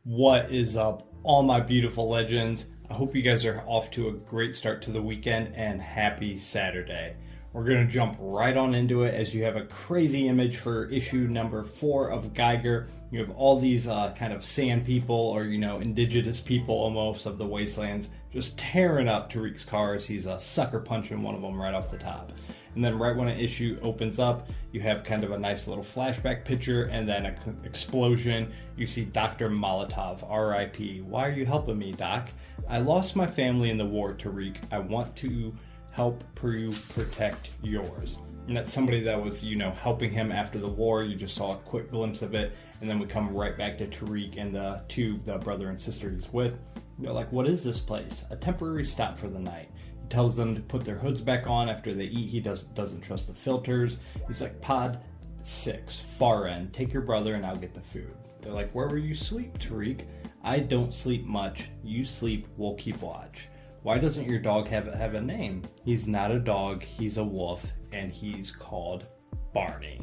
What is up, all my beautiful legends? I hope you guys are off to a great start to the weekend and happy Saturday. We're going to jump right on into it as you have a crazy image for issue number 4 of GEIGER. You have all these kind of sand people or, indigenous people almost of the wastelands just tearing up Tariq's cars. He's sucker punching one of them right off the top. And then right when an issue opens up, you have kind of a nice little flashback picture and then an explosion. You see Dr. Molotov, R.I.P. Why are you helping me, Doc? I lost my family in the war, Tariq. I want to help you protect yours. And that's somebody that was, helping him after the war. You just saw a quick glimpse of it. And then we come right back to Tariq and the brother and sister he's with. They're like, what is this place? A temporary stop for the night. He tells them to put their hoods back on after they eat. He doesn't trust the filters. He's like, pod 6, far end. Take your brother and I'll get the food. They're like, where will you sleep, Tariq? I don't sleep much. You sleep, we'll keep watch. Why doesn't your dog have a name? He's not a dog, he's a wolf, and he's called Barney.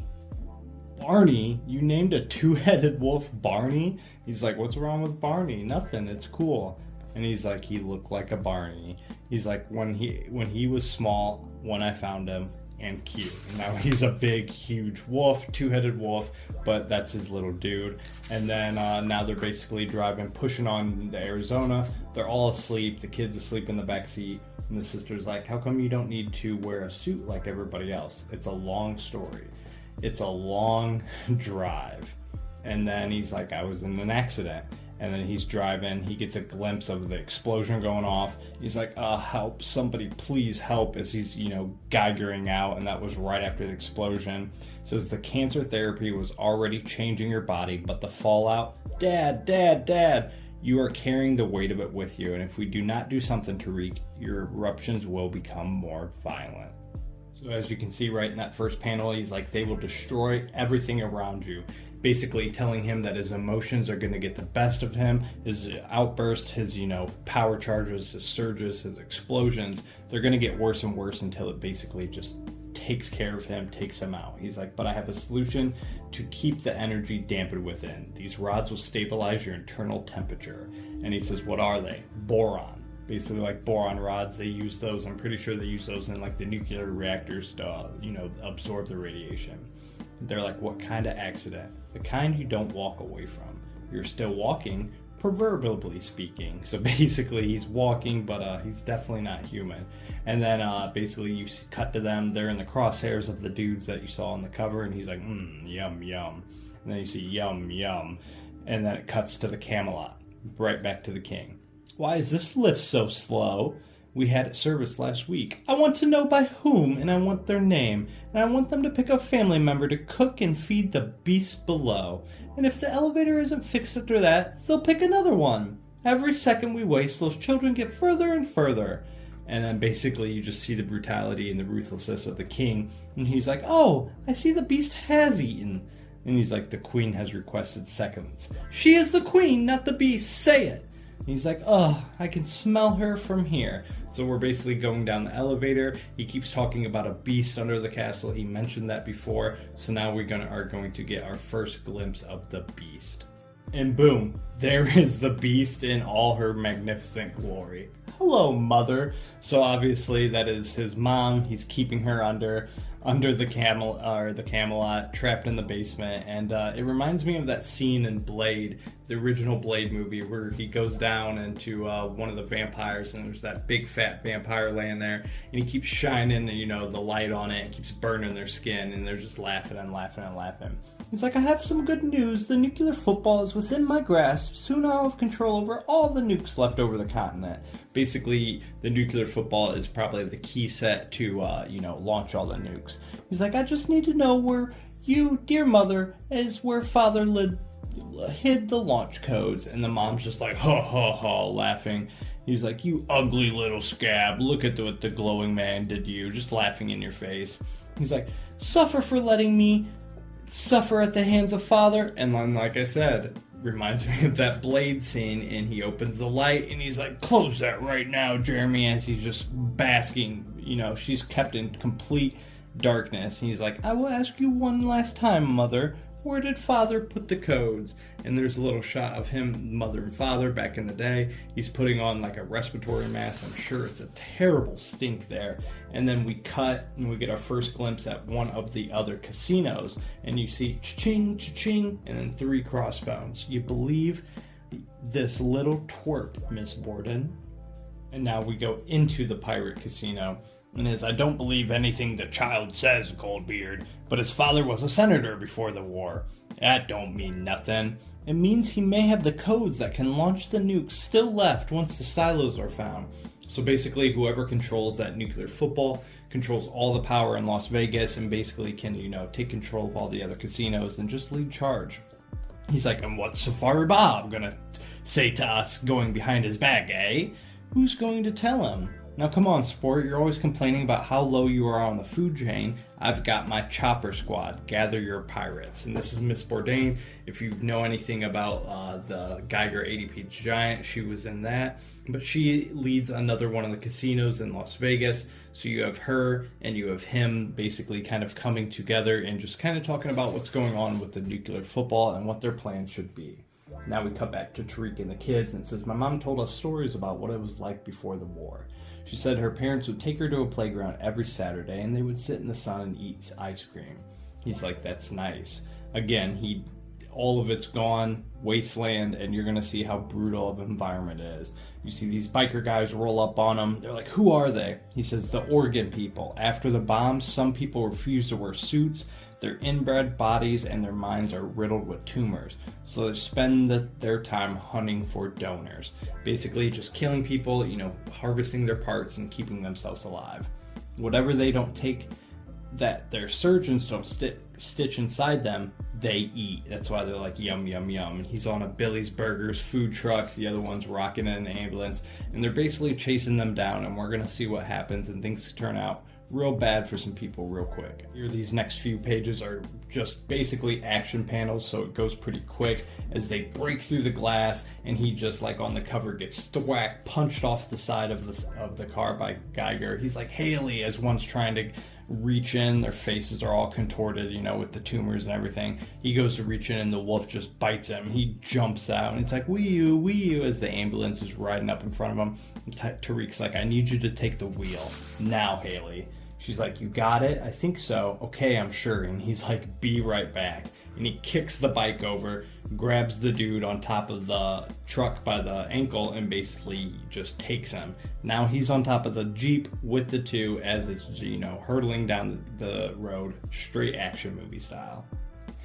Barney? You named a two-headed wolf Barney? He's like, what's wrong with Barney? Nothing, it's cool. And he's like, he looked like a Barney. He's like, when he was small, when I found him, and cute. Now he's a big, huge wolf, two-headed wolf, but that's his little dude. And then now they're basically pushing on to Arizona. They're all asleep. The kid's asleep in the back seat. And the sister's like, how come you don't need to wear a suit like everybody else? It's a long story. It's a long drive. And then he's like, I was in an accident. And then he's driving, he gets a glimpse of the explosion going off. He's like, help, somebody please help, as he's, geigering out, and that was right after the explosion. It says the cancer therapy was already changing your body, but the fallout, Dad, you are carrying the weight of it with you, and if we do not do something, Tariq, your eruptions will become more violent. So as you can see right in that first panel, he's like, they will destroy everything around you. Basically telling him that his emotions are going to get the best of him. His outbursts, his, power charges, his surges, his explosions, they're going to get worse and worse until it basically just takes care of him, takes him out. He's like, but I have a solution to keep the energy dampened within. These rods will stabilize your internal temperature. And he says, what are they? Boron. Basically like boron rods, they use those. I'm pretty sure they use those in like the nuclear reactors to, absorb the radiation. They're like, what kind of accident? The kind you don't walk away from. You're still walking, proverbially speaking. So basically he's walking, but he's definitely not human. And then basically you cut to them. They're in the crosshairs of the dudes that you saw on the cover. And he's like, yum, yum. And then you see yum, yum. And then it cuts to the Camelot. Right back to the king. Why is this lift so slow? We had it serviced last week. I want to know by whom, and I want their name, and I want them to pick a family member to cook and feed the beasts below. And if the elevator isn't fixed after that, they'll pick another one. Every second we waste, those children get further and further. And then basically you just see the brutality and the ruthlessness of the king, and he's like, oh, I see the beast has eaten. And he's like, the queen has requested seconds. She is the queen, not the beast, say it. He's like, oh, I can smell her from here. So we're basically going down the elevator. He keeps talking about a beast under the castle. He mentioned that before. So now we are going to get our first glimpse of the beast. And boom, there is the beast in all her magnificent glory. Hello, mother. So obviously that is his mom. He's keeping her under the Camelot, trapped in the basement. And it reminds me of that scene in Blade, the original Blade movie, where he goes down into one of the vampires, and there's that big fat vampire laying there, and he keeps shining, the light on it, and keeps burning their skin, and they're just laughing and laughing and laughing. He's like, I have some good news. The nuclear football is within my grasp. Soon I'll have control over all the nukes left over the continent. Basically, the nuclear football is probably the key set to, launch all the nukes. He's like, I just need to know where you, dear mother, is where father hid the launch codes. And the mom's just like, ha ha ha, laughing. He's like, you ugly little scab, look at what the glowing man did to you, just laughing in your face. He's like, suffer for letting me suffer at the hands of father. And then, like I said, reminds me of that Blade scene, and he opens the light and he's like, close that right now, Jeremy, as he's just basking. She's kept in complete darkness. And he's like, I will ask you one last time, mother, Where did father put the codes? And there's a little shot of him, mother and father back in the day. He's putting on like a respiratory mask. I'm sure it's a terrible stink there. And then we cut and we get our first glimpse at one of the other casinos. And you see cha-ching, cha-ching, and then 3 crossbones. You believe this little twerp, Miss Borden? And now we go into the pirate casino. And I don't believe anything the child says, Goldbeard, but his father was a senator before the war. That don't mean nothing. It means he may have the codes that can launch the nukes still left once the silos are found. So basically, whoever controls that nuclear football controls all the power in Las Vegas and basically can, take control of all the other casinos and just lead charge. He's like, and what's Safari Bob gonna say to us going behind his back, eh? Who's going to tell him? Now come on, sport, you're always complaining about how low you are on the food chain. I've got my chopper squad. Gather your pirates. And this is Miss Bourdain. If you know anything about the GEIGER ADP Giant, she was in that. But she leads another one of the casinos in Las Vegas. So you have her and you have him basically kind of coming together and just kind of talking about what's going on with the nuclear football and what their plans should be. Now we cut back to Tariq and the kids, and it says, my mom told us stories about what it was like before the war. She said her parents would take her to a playground every Saturday, and they would sit in the sun and eat ice cream. He's like, that's nice. Again, all of it's gone, wasteland, and you're going to see how brutal of an environment it is. You see these biker guys roll up on him. They're like, who are they? He says, the Oregon people. After the bombs, some people refuse to wear suits. Their inbred bodies and their minds are riddled with tumors, so they spend their time hunting for donors. Basically just killing people, harvesting their parts and keeping themselves alive. Whatever they don't take that their surgeons don't stitch inside them, they eat. That's why they're like, yum, yum, yum. And he's on a Billy's Burgers food truck. The other one's rocking in an ambulance. And they're basically chasing them down, and we're going to see what happens, and things turn out real bad for some people real quick. Here, these next few pages are just basically action panels, so it goes pretty quick as they break through the glass, and he just, like on the cover, gets thwacked, punched off the side of the car by GEIGER. He's like, Haley, as one's trying to reach in, their faces are all contorted, with the tumors and everything. He goes to reach in and the wolf just bites him. He jumps out and it's like, wee you, as the ambulance is riding up in front of him. Tariq's like, I need you to take the wheel now, Haley. She's like, you got it? I think so. Okay, I'm sure. And he's like, be right back. And he kicks the bike over, grabs the dude on top of the truck by the ankle, and basically just takes him. Now he's on top of the Jeep with the two as it's, hurtling down the road, straight action movie style.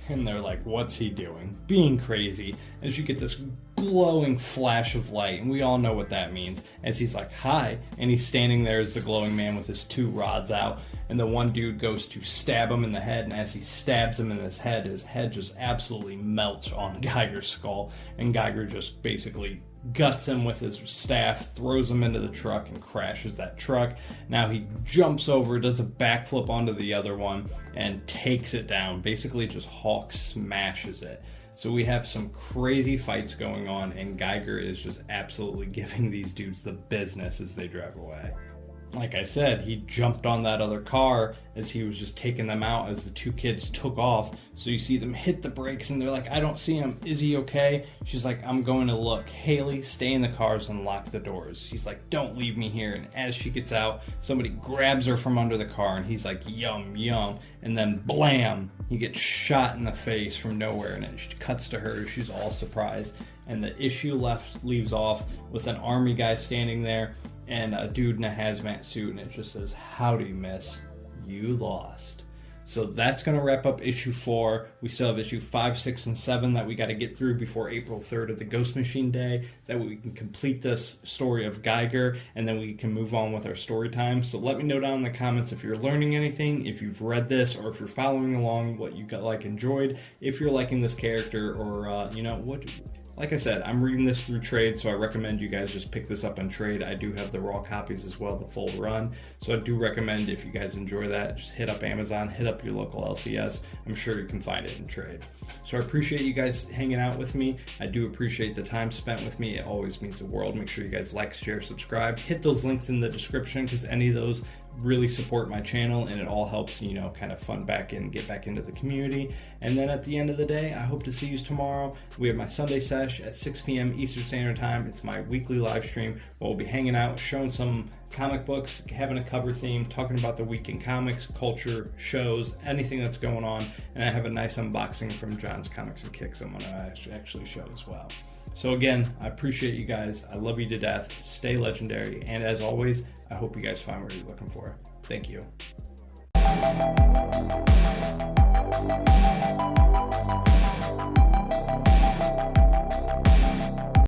And they're like, what's he doing? Being crazy. As you get this glowing flash of light, and we all know what that means, as he's like, hi, and he's standing there as the glowing man with his 2 rods out, and the one dude goes to stab him in the head, and as he stabs him in his head just absolutely melts on GEIGER's skull, and GEIGER just basically guts him with his staff, throws him into the truck, and crashes that truck. Now he jumps over, does a backflip onto the other one, and takes it down. Basically just Hawk smashes it. So we have some crazy fights going on, and GEIGER is just absolutely giving these dudes the business as they drive away. Like I said, he jumped on that other car as he was just taking them out as the 2 kids took off. So you see them hit the brakes and they're like, I don't see him. Is he okay? She's like, I'm going to look. Haley, stay in the cars and lock the doors. She's like, don't leave me here. And as she gets out, somebody grabs her from under the car and he's like, yum, yum. And then blam, he gets shot in the face from nowhere and it cuts to her. She's all surprised. And the issue leaves off with an army guy standing there and a dude in a hazmat suit, and it just says, howdy, miss, you lost. So that's going to wrap up issue 4. We still have issue 5, 6, and 7 that we got to get through before April 3rd of the Ghost Machine Day, that we can complete this story of GEIGER, and then we can move on with our story time. So let me know down in the comments if you're learning anything, if you've read this, or if you're following along, what you enjoyed, if you're liking this character, or, what... Like I said, I'm reading this through trade, so I recommend you guys just pick this up in trade. I do have the raw copies as well, the full run. So I do recommend, if you guys enjoy that, just hit up Amazon, hit up your local LCS. I'm sure you can find it in trade. So I appreciate you guys hanging out with me. I do appreciate the time spent with me. It always means the world. Make sure you guys like, share, subscribe. Hit those links in the description, because any of those really support my channel, and it all helps, you know, kind of fund back and get back into the community. And then at the end of the day, I hope to see you tomorrow. We have my Sunday sesh at 6 p.m. Eastern Standard Time. It's my weekly live stream. We'll be hanging out, showing some comic books, having a cover theme, talking about the week in comics, culture, shows, anything that's going on. And I have a nice unboxing from John's Comics and Kicks I'm going to actually show as well. So again, I appreciate you guys. I love you to death. Stay legendary. And as always, I hope you guys find what you're looking for. Thank you.